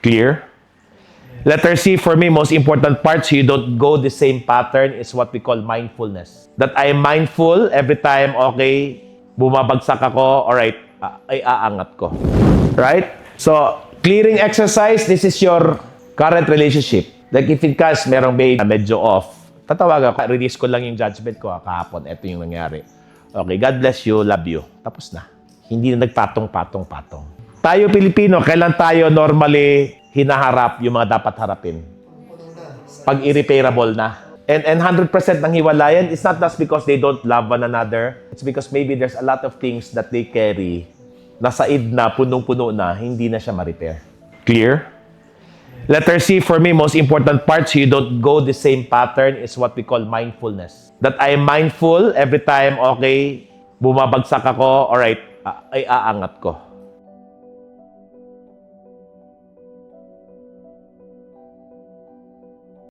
Clear? Letter C, for me, most important part, so you don't go the same pattern, is what we call mindfulness. That I am mindful every time, okay, bumabagsak ako, alright, ay aangat ko. Right? So, clearing exercise, this is your current relationship. Like if in case merong baby na medyo off, tatawagan ko, release ko lang yung judgment ko, kahapon, ito yung nangyari. Okay, God bless you, love you. Tapos na. Hindi na nagpatong-patong-patong. Tayo Pilipino, kailan tayo normally hinaharap yung mga dapat harapin? Pag irreparable na. And 100% ng hiwalayan, it's not just because they don't love one another. It's because maybe there's a lot of things that they carry na said na, punong-puno na, hindi na siya ma-repair. Clear? Letter C, for me, most important part, so you don't go the same pattern, is what we call mindfulness. That I am mindful every time, okay, bumabagsak ako, alright, ay aangat ko.